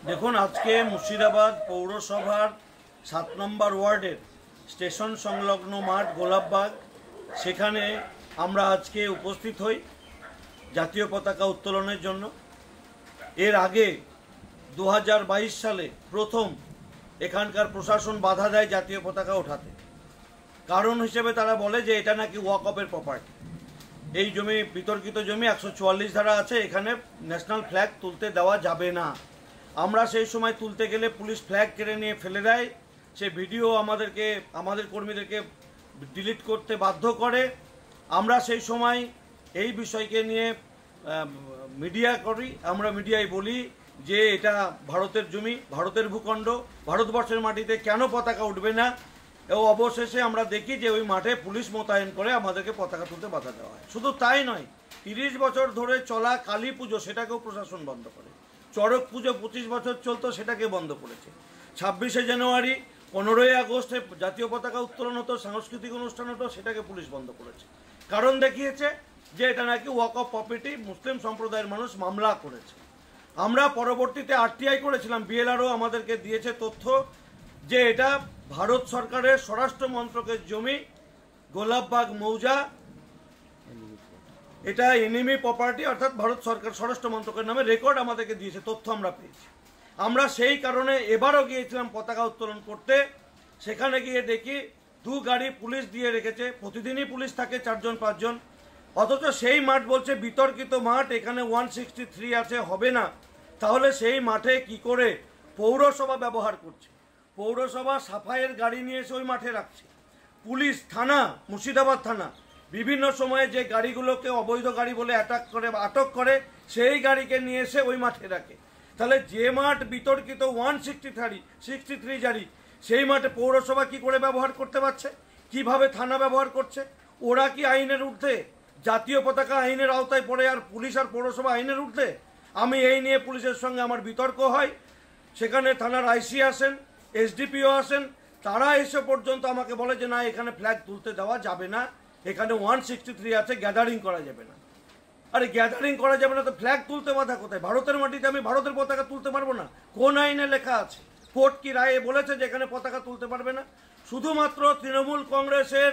দেখুন, আজকে মুর্শিদাবাদ পৌরসভার 7 নম্বর ওয়ার্ডের স্টেশন সংলগ্ন মাঠ গোলাপবাগ, সেখানে আমরা আজকে উপস্থিত হই জাতীয় পতাকা উত্তোলনের জন্য। এর আগে 2022 সালে প্রথম এখানকার প্রশাসন বাধা দেয় জাতীয় পতাকা ওঠাতে। কারণ হিসেবে তারা বলে যে এটা নাকি ওয়াকফের প্রপার্টি। এই জমি বিতর্কিত জমি, 144 ধারা আছে, এখানে ন্যাশনাল ফ্ল্যাগ তুলতে দেওয়া যাবে না। আমরা সেই সময় তুলতে গেলে পুলিশ ফ্ল্যাগ কেড়ে নিয়ে ফেলে দেয়। সে ভিডিও আমাদের কর্মীদেরকে ডিলিট করতে বাধ্য করে। আমরা সেই সময় এই বিষয়কে নিয়ে মিডিয়া করি, আমরা মিডিয়ায় বলি যে এটা ভারতের জমি, ভারতের ভূখণ্ড, ভারতবর্ষের মাটিতে কেন পতাকা উঠবে না। এবং অবশেষে আমরা দেখি যে ওই মাঠে পুলিশ মোতায়েন করে আমাদেরকে পতাকা তুলতে বাধা দেওয়া হয়। শুধু তাই নয়, 30 বছর ধরে চলা কালী পুজো সেটাকেও প্রশাসন বন্ধ করে। চড়ক পুজো 25 বছর চলতো, সেটাকে বন্ধ করেছে। 26শে জানুয়ারি, 15ই আগস্টে জাতীয় পতাকা উত্তোলন হতো, সাংস্কৃতিক অনুষ্ঠান হতো, সেটাকে পুলিশ বন্ধ করেছে। কারণ দেখিয়েছে যে এটা নাকি ওয়াকফ প্রপার্টি, মুসলিম সম্প্রদায়ের মানুষ মামলা করেছে। আমরা পরবর্তীতে আরটিআই করেছিলাম, বিএলআরও আমাদেরকে দিয়েছে তথ্য যে এটা ভারত সরকারের স্বরাষ্ট্র মন্ত্রকের জমি, গোলাপবাগ মৌজা, এটা এনিমি প্রপার্টি, অর্থাৎ ভারত সরকার স্বরাষ্ট্র মন্ত্রকের নামে রেকর্ড আমাদেরকে দিয়েছে, তথ্য আমরা পেয়েছি। আমরা সেই কারণে এবারও গিয়েছিলাম পতাকা উত্তোলন করতে। সেখানে গিয়ে দেখি 2 গাড়ি পুলিশ দিয়ে রেখেছে। প্রতিদিনই পুলিশ থাকে 4 জন 5 জন, অথচ সেই মাঠ বলছে বিতর্কিত মাঠ, এখানে 163 আছে, হবে না। তাহলে সেই মাঠে কি করে পৌরসভা ব্যবহার করছে? পৌরসভা সাফাইয়ের গাড়ি নিয়ে এসে ওই মাঠে রাখছে। পুলিশ, থানা, মুর্শিদাবাদ থানা বিভিন্ন সময়ে যে গাড়িগুলোকে অবৈধ গাড়ি বলে আটক করে সেই গাড়িকে নিয়ে এসে ওই মাঠে রাখে। তাহলে যে মাঠ বিতর্কিত 163 জারি, সেই মাঠে পৌরসভা কি করে ব্যবহার করতে পারছে? কিভাবে থানা ব্যবহার করছে? ওরা কি আইনের ঊর্ধ্বে? জাতীয় পতাকা আইনের আওতায় পড়ে, আর পুলিশ আর পৌরসভা আইনের ঊর্ধ্বে? আমি এই নিয়ে পুলিশের সঙ্গে আমার বিতর্ক হয়। সেখানে থানার আইসি আসেন, এসডিপিও আসেন, তারা এসে পর্যন্ত আমাকে বলে যে না, এখানে ফ্ল্যাগ তুলতে দেওয়া যাবে না, এখানে 163 আছে, গ্যাদারিং করা যাবে না। আরে গ্যাদারিং করা যাবে না তো ফ্ল্যাগ তুলতে বাধা কোথায়? ভারতের মাটিতে আমি ভারতের পতাকা তুলতে পারবো না? কোন আইনে লেখা আছে? কোর্ট কি রায়ে বলেছে যে এখানে পতাকা তুলতে পারবে না? শুধুমাত্র তৃণমূল কংগ্রেসের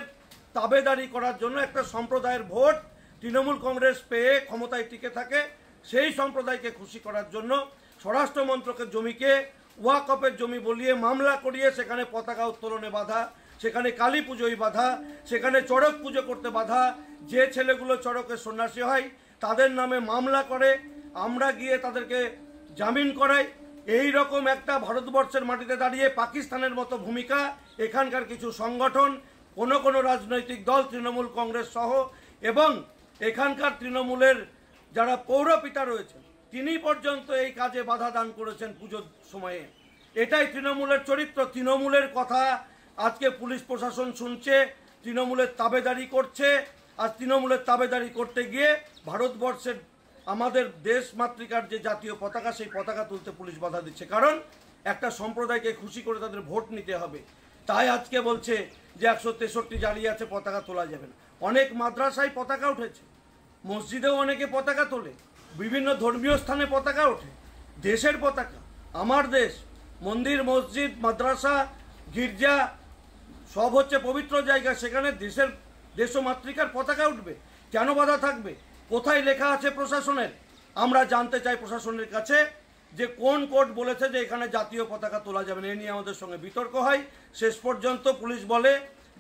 তাবেদারি করার জন্য, একটা সম্প্রদায়ের ভোট তৃণমূল কংগ্রেস পেয়ে ক্ষমতায় টিকে থাকে, সেই সম্প্রদায়কে খুশি করার জন্য স্বরাষ্ট্র মন্ত্রকের জমিকে ওয়াকফের জমি বলিয়ে মামলা করিয়ে সেখানে পতাকা উত্তোলনে বাধা, সেখানে কালী পুজোয় বাধা, সেখানে চড়ক পুজো করতে বাধা। যে ছেলেগুলো চড়কের সন্ন্যাসী হয় তাদের নামে মামলা করে, আমরা গিয়ে তাদেরকে জামিন করাই। এই রকম একটা ভারতবর্ষের মাটিতে দাঁড়িয়ে পাকিস্তানের মতো ভূমিকা এখানকার কিছু সংগঠন, কোনো রাজনৈতিক দল, তৃণমূল কংগ্রেস সহ, এবং এখানকার তৃণমূলের যারা পৌরপিতা রয়েছেন তিনি পর্যন্ত এই কাজে বাধা দান করেছেন পুজোর সময়ে। এটাই তৃণমূলের চরিত্র। তৃণমূলের কথা আজকে পুলিশ প্রশাসন শুনছে, তৃণমূলের তাবেদারি করছে। আর তৃণমূলের তাবেদারি করতে গিয়ে ভারতবর্ষের, আমাদের দেশ মাতৃকার যে জাতীয় পতাকা, সেই পতাকা তুলতে পুলিশ বাধা দিচ্ছে। কারণ একটা সম্প্রদায়কে খুশি করে তাদের ভোট নিতে হবে। তাই আজকে বলছে যে 163 জারি আছে, পতাকা তোলা যাবে না। অনেক মাদ্রাসায় পতাকা উঠেছে, মসজিদেও অনেকে পতাকা তোলে, বিভিন্ন ধর্মীয় স্থানে পতাকা ওঠে। দেশের পতাকা, আমার দেশ, মন্দির, মসজিদ, মাদ্রাসা, গির্জা সব হচ্ছে পবিত্র জায়গা, সেখানে দেশ ও মাতৃকার পতাকা উঠবে, কেন বাধা থাকবে? কোথায় লেখা আছে প্রশাসনের? আমরা জানতে চাই প্রশাসনের কাছে যে কোন কোর্ট বলেছে যে এখানে জাতীয় পতাকা তোলা যাবে না। এ নিয়ে আমাদের সঙ্গে বিতর্ক হয়। শেষ পর্যন্ত পুলিশ বলে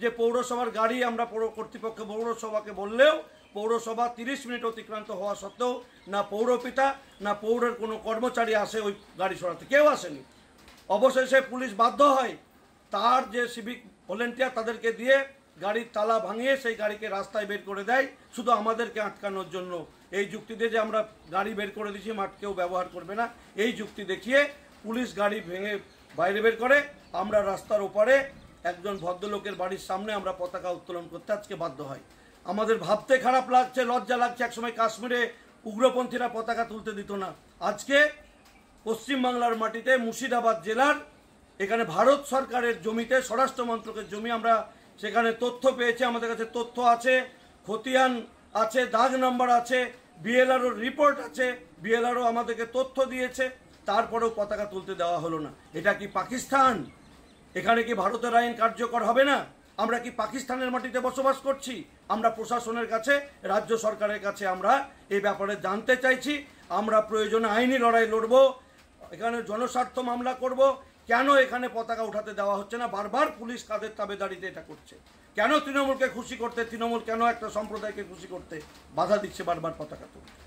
যে পৌরসভার গাড়ি, আমরা কর্তৃপক্ষ পৌরসভাকে বললেও পৌরসভা 30 মিনিট অতিক্রান্ত হওয়া সত্ত্বেও না পৌরপিতা না পৌরের কোনো কর্মচারী আসে ওই গাড়ি সরাতে, কেউ আসেনি। অবশেষে পুলিশ বাধ্য হয় তার যে সিভিক ভলেন্টিয়ার তাদেরকে দিয়ে গাড়ির তালা ভাঙিয়ে সেই গাড়িকে রাস্তায় বের করে দেয়, শুধু আমাদেরকে আটকানোর জন্য। এই যুক্তি দিয়ে যে আমরা গাড়ি বের করে দিচ্ছি, মাঠ কেউ ব্যবহার করবে না, এই যুক্তি দেখিয়ে পুলিশ গাড়ি ভেঙে বাইরে বের করে। আমরা রাস্তার ওপারে একজন ভদ্রলোকের বাড়ির সামনে আমরা পতাকা উত্তোলন করতে আজকে বাধ্য হয়। আমাদের ভাবতে খারাপ লাগছে, লজ্জা লাগছে। একসময় কাশ্মীরে উগ্রপন্থীরা পতাকা তুলতে দিত না, আজকে পশ্চিমবাংলার মাটিতে মুর্শিদাবাদ জেলার এখানে ভারত সরকারের জমিতে, স্বরাষ্ট্র মন্ত্রকের জমি, আমরা সেখানে তথ্য পেয়েছি, আমাদের কাছে তথ্য আছে, খতিয়ান আছে, দাগ নাম্বার আছে, বিএলআরও রিপোর্ট আছে, বিএলআরও আমাদেরকে তথ্য দিয়েছে। তারপরেও পতাকা তুলতে দেওয়া হলো না। এটা কি পাকিস্তান? এখানে কি ভারতের আইন কার্যকর হবে না? আমরা কি পাকিস্তানের মাটিতে বসবাস করছি? আমরা প্রশাসনের কাছে, রাজ্য সরকারের কাছে আমরা এই ব্যাপারে জানতে চাইছি। আমরা প্রয়োজনে আইনি লড়াই লড়ব, এখানে জনস্বার্থ মামলা করব। কেন এখানে পতাকা উঠাতে দেওয়া হচ্ছে না? বারবার পুলিশ কাদের তাবেদারিতে এটা করছে? কেন তৃণমূলকে খুশি করতে, তৃণমূল কেন একটা সম্প্রদায়কে খুশি করতে বাধা দিচ্ছে বারবার পতাকা তুলতে?